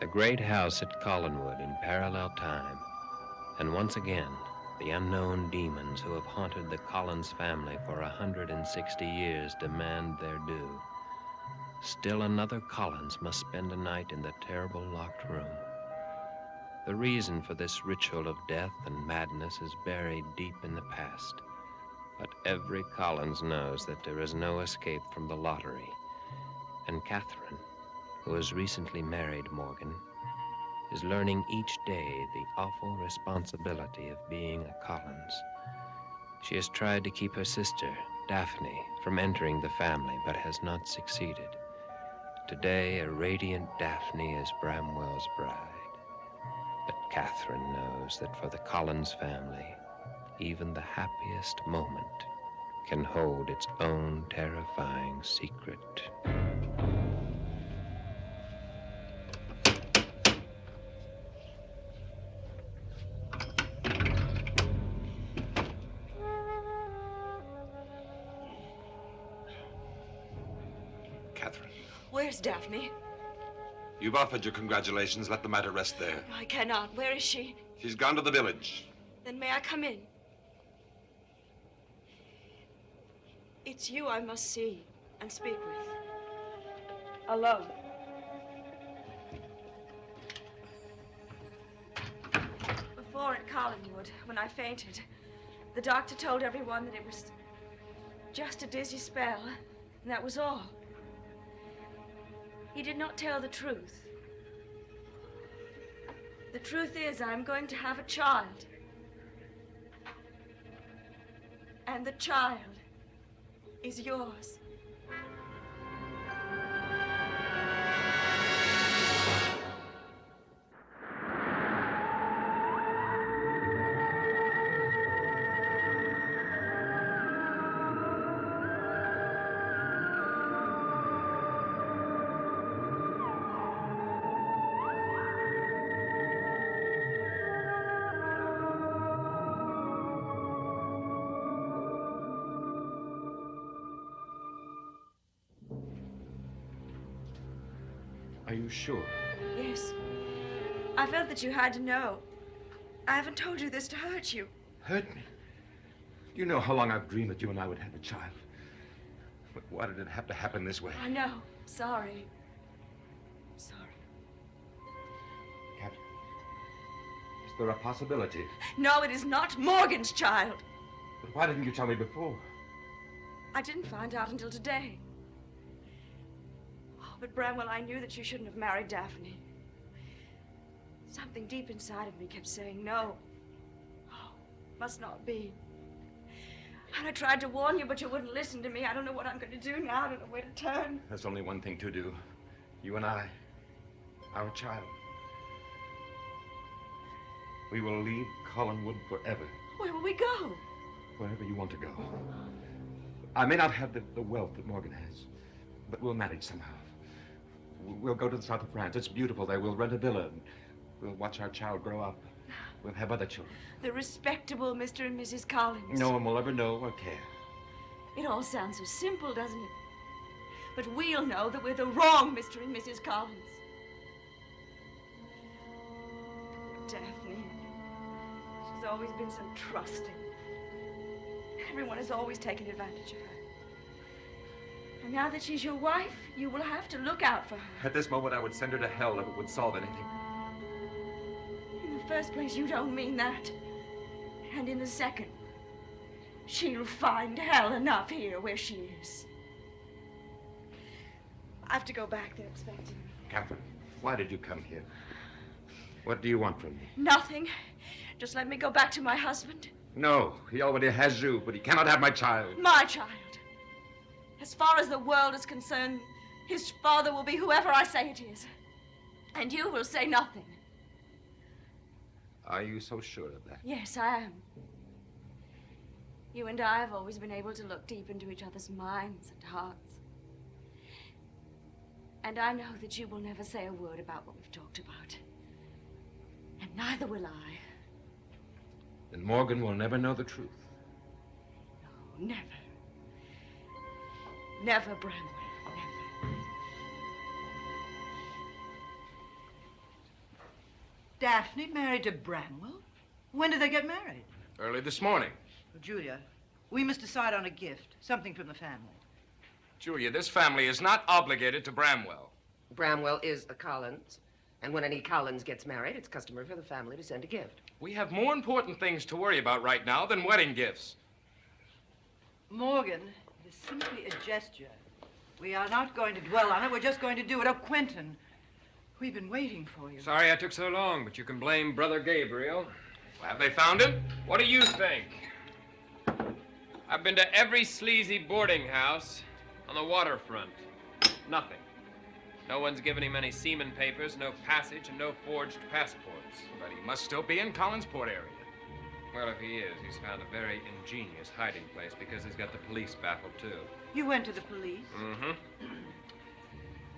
The great house at Collinwood in parallel time, and once again, the unknown demons who have haunted the Collins family for 160 years demand their due. Still another Collins must spend a night in the terrible locked room. The reason for this ritual of death and madness is buried deep in the past. But every Collins knows that there is no escape from the lottery. And Catherine, who has recently married Morgan, is learning each day the awful responsibility of being a Collins. She has tried to keep her sister, Daphne, from entering the family, but has not succeeded. Today, a radiant Daphne is Bramwell's bride. But Catherine knows that for the Collins family, even the happiest moment can hold its own terrifying secret. Catherine. Where's Daphne? You've offered your congratulations. Let the matter rest there. I cannot. Where is she? She's gone to the village. Then may I come in? It's you I must see and speak with. Alone. Before at Collinwood, when I fainted, the doctor told everyone that it was just a dizzy spell, and that was all. He did not tell the truth. The truth is, I'm going to have a child. And the child is yours. Are you sure? Yes. I felt that you had to know. I haven't told you this to hurt you. Hurt me? You know how long I've dreamed that you and I would have a child. But why did it have to happen this way? I know. Sorry. Sorry. Catherine, is there a possibility? No, it is not Morgan's child. But why didn't you tell me before? I didn't find out until today. Oh, but Bramwell, I knew that you shouldn't have married Daphne. Something deep inside of me kept saying no. Oh, must not be. And I tried to warn you, but you wouldn't listen to me. I don't know what I'm going to do now. I don't know where to turn. There's only one thing to do. You and I, our child. We will leave Collinwood forever. Where will we go? Wherever you want to go. I may not have the wealth that Morgan has, but we'll manage somehow. We'll go to the south of France. It's beautiful there. We'll rent a villa. And we'll watch our child grow up. We'll have other children. The respectable Mr. and Mrs. Collins. No one will ever know or care. It all sounds so simple, doesn't it? But we'll know that we're the wrong Mr. and Mrs. Collins. Daphne, she's always been so trusting. Everyone has always taken advantage of her. And now that she's your wife, you will have to look out for her. At this moment, I would send her to hell if it would solve anything. In the first place, you don't mean that. And in the second, she'll find hell enough here where she is. I have to go back. They're expecting me. Catherine, why did you come here? What do you want from me? Nothing. Just let me go back to my husband. No, he already has you, but he cannot have my child. My child. As far as the world is concerned, his father will be whoever I say it is. And you will say nothing. Are you so sure of that? Yes, I am. You and I have always been able to look deep into each other's minds and hearts. And I know that you will never say a word about what we've talked about. And neither will I. Then Morgan will never know the truth. No, never. Never, Bramwell, never. Daphne married to Bramwell? When did they get married? Early this morning. Well, Julia, we must decide on a gift, something from the family. Julia, this family is not obligated to Bramwell. Bramwell is a Collins, and when any Collins gets married, it's customary for the family to send a gift. We have more important things to worry about right now than wedding gifts. Morgan, it is simply a gesture. We are not going to dwell on it. We're just going to do it. Oh, Quentin, we've been waiting for you. Sorry I took so long, but you can blame Brother Gabriel. Well, have they found him? What do you think? I've been to every sleazy boarding house on the waterfront. Nothing. No one's given him any seaman papers, no passage, and no forged passports. But he must still be in Collinsport area. Well, if he is, he's found a very ingenious hiding place because he's got the police baffled, too. You went to the police? Mm-hmm.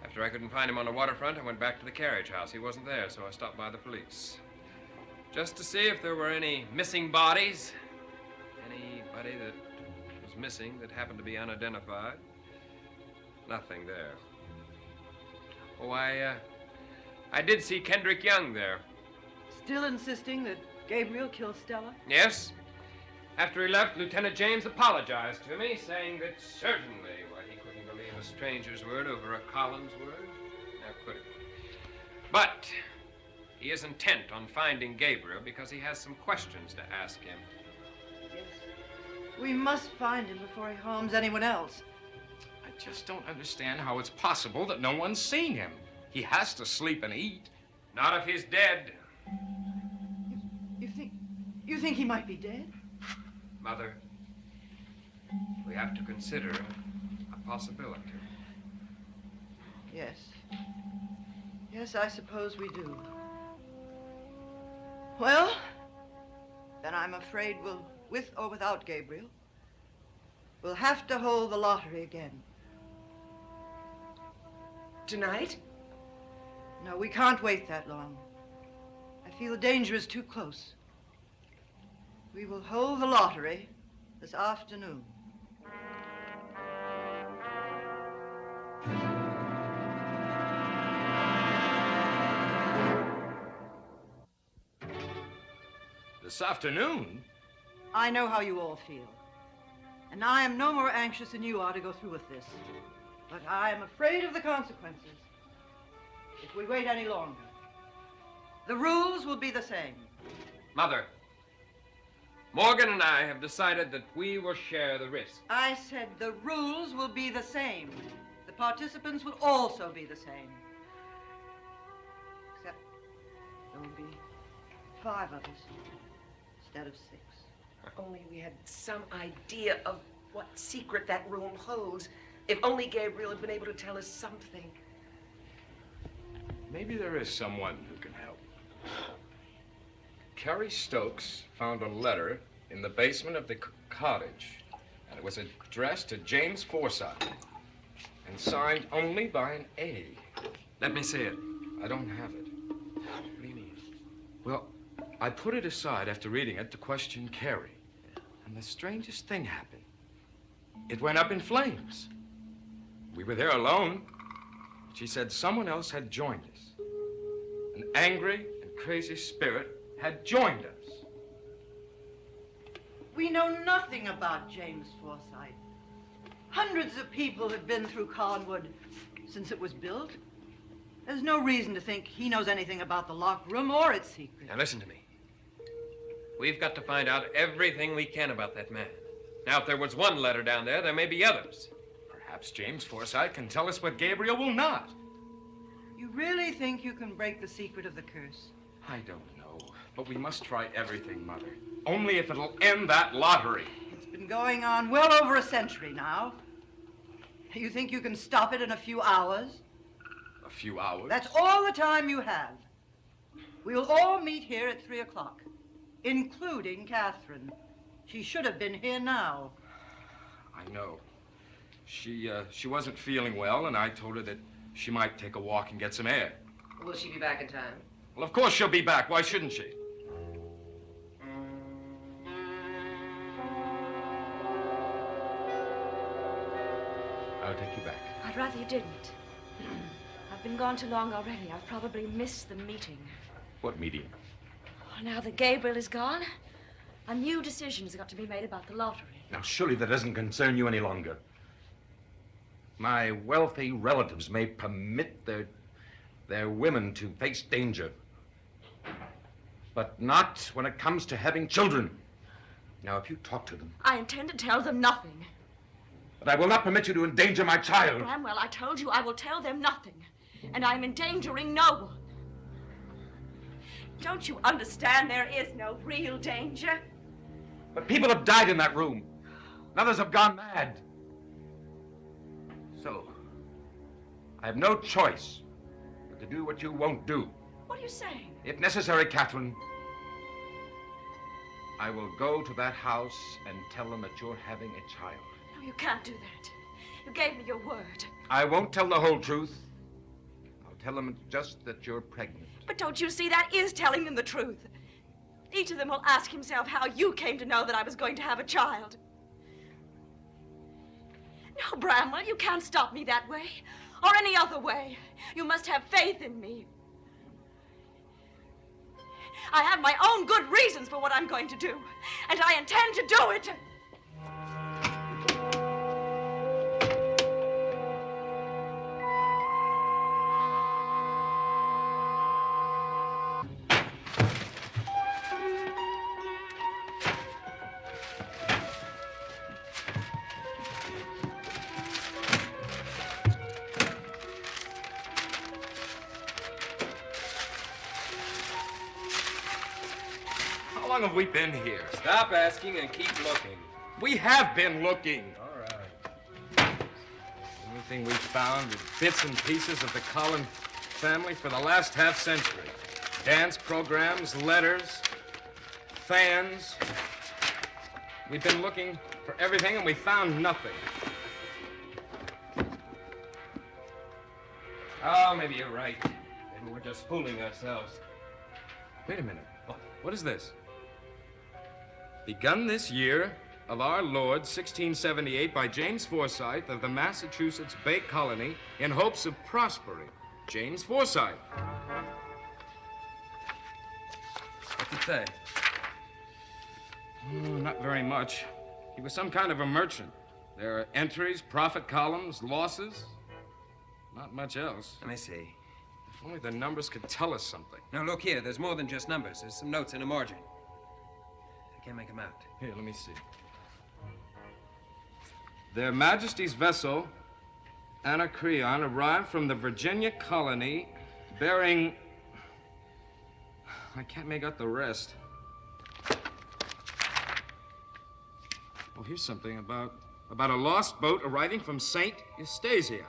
After I couldn't find him on the waterfront, I went back to the carriage house. He wasn't there, so I stopped by the police. Just to see if there were any missing bodies. Anybody that was missing that happened to be unidentified. Nothing there. Oh, I did see Kendrick Young there. Still insisting that Gabriel killed Stella? Yes. After he left, Lieutenant James apologized to me, saying that certainly, why, he couldn't believe a stranger's word over a Collins word. How could he? But he is intent on finding Gabriel because he has some questions to ask him. Yes. We must find him before he harms anyone else. I just don't understand how it's possible that no one's seen him. He has to sleep and eat. Not if he's dead. You think he might be dead? Mother, we have to consider a possibility. Yes. Yes, I suppose we do. Well, then I'm afraid we'll, with or without Gabriel, we'll have to hold the lottery again. Tonight? No, we can't wait that long. I feel the danger is too close. We will hold the lottery this afternoon. This afternoon? I know how you all feel. And I am no more anxious than you are to go through with this. But I am afraid of the consequences if we wait any longer. The rules will be the same. Mother, Morgan and I have decided that we will share the risk. I said the rules will be the same. The participants will also be the same. Except there will be 5 of us instead of 6. Only we had some idea of what secret that room holds. If only Gabriel had been able to tell us something. Maybe there is someone who can help. Carrie Stokes found a letter in the basement of the cottage, and it was addressed to James Foresight and signed only by an A. Let me see it. I don't have it. What do you mean? Well, I put it aside after reading it to question Carrie, and the strangest thing happened. It went up in flames. We were there alone. She said someone else had joined us. An angry and crazy spirit had joined us. We know nothing about James Foresight. Hundreds of people have been through Collinwood since it was built. There's no reason to think he knows anything about the locked room or its secrets. Now listen to me. We've got to find out everything we can about that man. Now, if there was one letter down there, there may be others. Perhaps James Foresight can tell us what Gabriel will not. You really think you can break the secret of the curse? I don't know, but we must try everything, Mother. Only if it'll end that lottery. It's been going on well over a century now. You think you can stop it in a few hours? A few hours? That's all the time you have. We'll all meet here at 3 o'clock, including Catherine. She should have been here now. I know. She wasn't feeling well, and I told her that she might take a walk and get some air. Will she be back in time? Well, of course she'll be back. Why shouldn't she? I'll take you back. I'd rather you didn't. I've been gone too long already. I've probably missed the meeting. What meeting? Well, now that Gabriel is gone, a new decision's got to be made about the lottery. Now, surely that doesn't concern you any longer. My wealthy relatives may permit their women to face danger, but not when it comes to having children. Now, if you talk to them... I intend to tell them nothing. But I will not permit you to endanger my child. Bramwell, I told you I will tell them nothing. And I'm endangering no one. Don't you understand there is no real danger? But people have died in that room. And others have gone mad. So, I have no choice but to do what you won't do. What are you saying? If necessary, Catherine, I will go to that house and tell them that you're having a child. No, you can't do that. You gave me your word. I won't tell the whole truth. I'll tell them just that you're pregnant. But don't you see, that is telling them the truth. Each of them will ask himself how you came to know that I was going to have a child. No, Bramwell, you can't stop me that way, or any other way. You must have faith in me. I have my own good reasons for what I'm going to do, and I intend to do it. How long have we been here? Stop asking and keep looking. We have been looking. All right. The only thing we've found is bits and pieces of the Collins family for the last half century. Dance programs, letters, fans. We've been looking for everything and we found nothing. Oh, maybe you're right. Maybe we're just fooling ourselves. Wait a minute. What is this? Begun this year of our Lord, 1678, by James Foresight of the Massachusetts Bay Colony in hopes of prospering. James Foresight. What's it say? Oh, not very much. He was some kind of a merchant. There are entries, profit columns, losses. Not much else. Let me see. If only the numbers could tell us something. Now, look here. There's more than just numbers. There's some notes in a margin. I can't make them out. Here, let me see. Their Majesty's vessel, Anacreon, arrived from the Virginia colony bearing... I can't make out the rest. Oh, here's something about a lost boat arriving from St. Eustacia.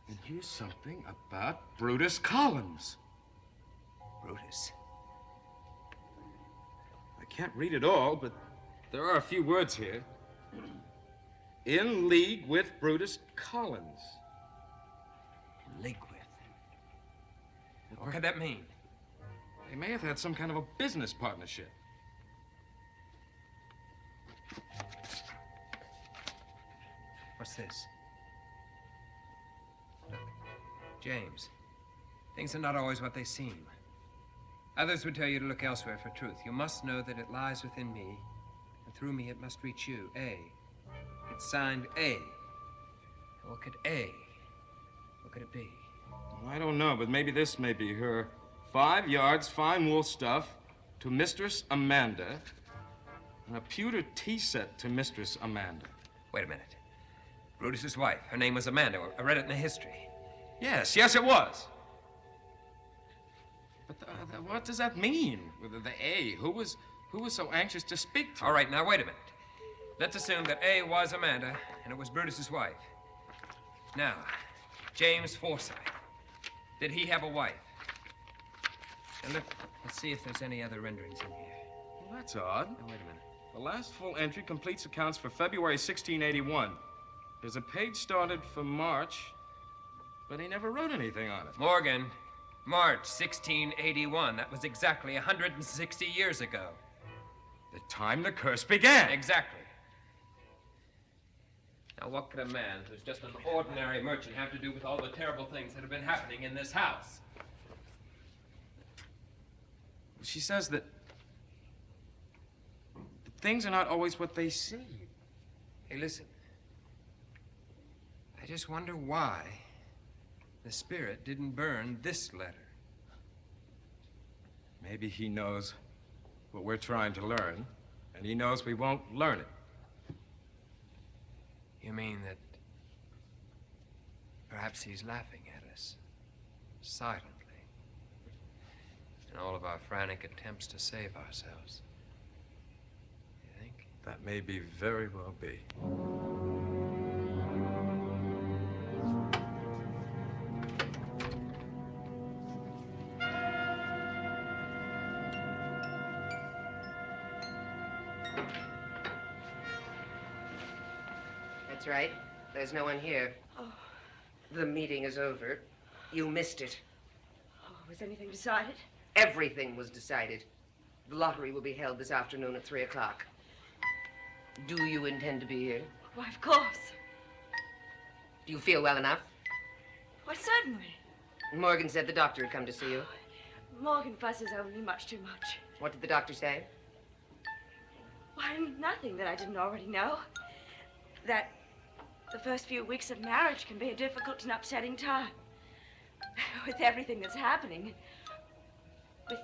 And here's something about Brutus Collins. Brutus. I can't read it all, but there are a few words here. In league with Brutus Collins. In league with. What could that mean? They may have had some kind of a business partnership. What's this? Look, James, things are not always what they seem. Others would tell you to look elsewhere for truth. You must know that it lies within me, and through me it must reach you. A. It's signed A. What could it be? Well, I don't know, but maybe this may be her. 5 yards, fine wool stuff to Mistress Amanda, and a pewter tea set to Mistress Amanda. Wait a minute. Brutus's wife. Her name was Amanda. I read it in the history. Yes, it was. But what does that mean? The A, who was so anxious to speak to? All right, now wait a minute. Let's assume that A was Amanda, and it was Brutus's wife. Now, James Foresight. Did he have a wife? Now look, let's see if there's any other renderings in here. Well, that's odd. Now, wait a minute. The last full entry completes accounts for February 1681. There's a page started for March, but he never wrote anything on it. Morgan, March 1681. That was exactly 160 years ago. The time the curse began. Exactly. Now, what could a man who's just an ordinary merchant have to do with all the terrible things that have been happening in this house? She says that things are not always what they seem. Hey, listen. I just wonder why the spirit didn't burn this letter. Maybe he knows what we're trying to learn, and he knows we won't learn it. You mean that perhaps he's laughing at us, silently, in all of our frantic attempts to save ourselves? You think? That may be very well be. That's right. There's no one here. Oh. The meeting is over. You missed it. Oh, was anything decided? Everything was decided. The lottery will be held this afternoon at 3 o'clock. Do you intend to be here? Why, of course. Do you feel well enough? Why, certainly. Morgan said the doctor had come to see you. Morgan fusses over me much too much. What did the doctor say? Why, nothing that I didn't already know. That the first few weeks of marriage can be a difficult and upsetting time. With everything that's happening. With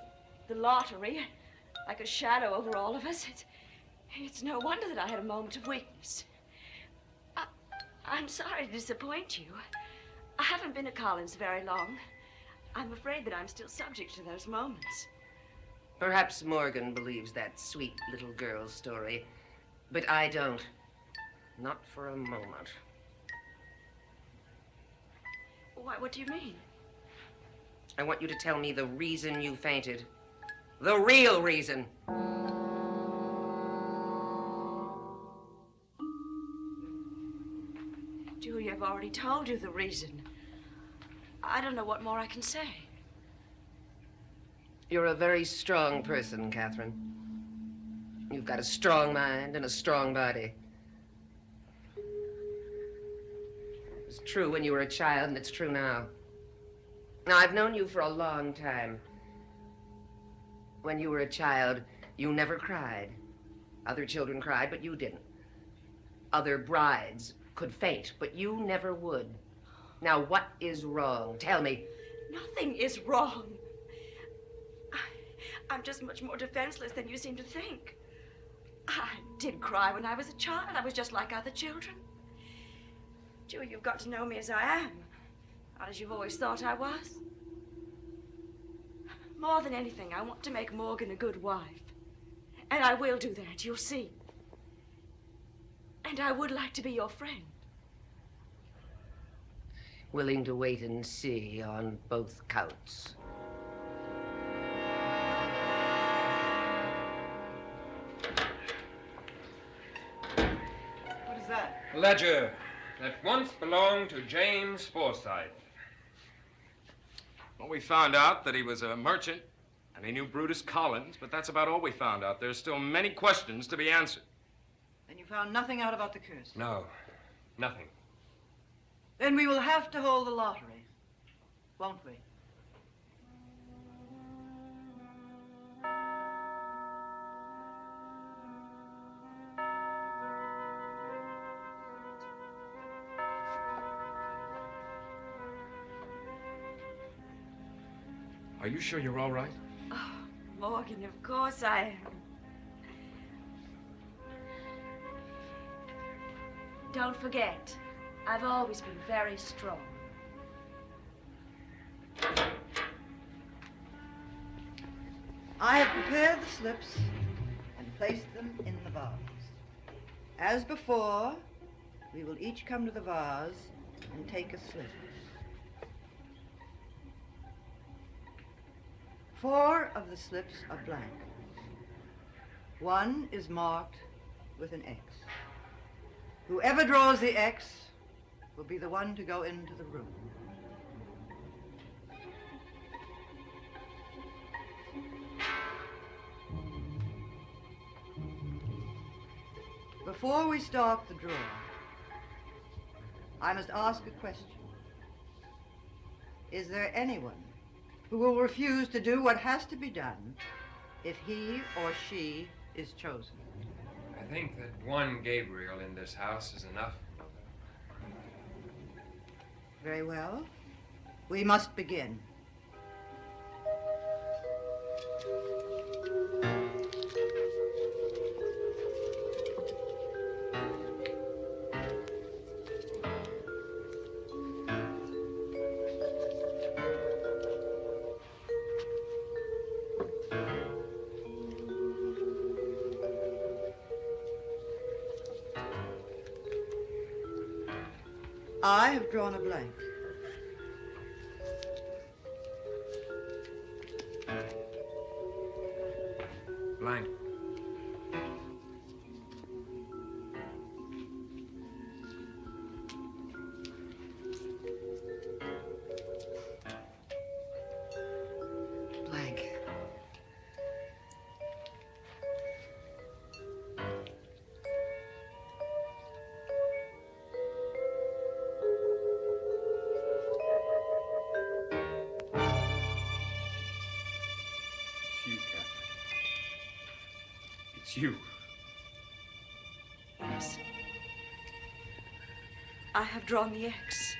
the lottery, like a shadow over all of us, it's no wonder that I had a moment of weakness. I'm sorry to disappoint you. I haven't been at Collins very long. I'm afraid that I'm still subject to those moments. Perhaps Morgan believes that sweet little girl's story, but I don't. Not for a moment. Why, what do you mean? I want you to tell me the reason you fainted. The real reason. Julie, I've already told you the reason. I don't know what more I can say. You're a very strong person, Catherine. You've got a strong mind and a strong body. It was true when you were a child, and it's true now. Now, I've known you for a long time. When you were a child, you never cried. Other children cried, but you didn't. Other brides could faint, but you never would. Now, what is wrong? Tell me. Nothing is wrong. I'm just much more defenseless than you seem to think. I did cry when I was a child. I was just like other children. Joe, you've got to know me as I am, not as you've always thought I was. More than anything, I want to make Morgan a good wife. And I will do that, you'll see. And I would like to be your friend. Willing to wait and see on both counts. What is that? A ledger that once belonged to James Foresight. Well, we found out that he was a merchant, and he knew Brutus Collins, but that's about all we found out. There's still many questions to be answered. Then you found nothing out about the curse? No, nothing. Then we will have to hold the lottery, won't we? Are you sure you're all right? Oh, Morgan, of course I am. Don't forget, I've always been very strong. I have prepared the slips and placed them in the vase. As before, we will each come to the vase and take a slip. 4 of the slips are blank. 1 is marked with an X. Whoever draws the X will be the one to go into the room. Before we start the draw, I must ask a question. Is there anyone who will refuse to do what has to be done if he or she is chosen? I think that one Gabriel in this house is enough. Very well. We must begin. I have drawn a blank. Blank. Blank. It's you. Yes. I have drawn the X.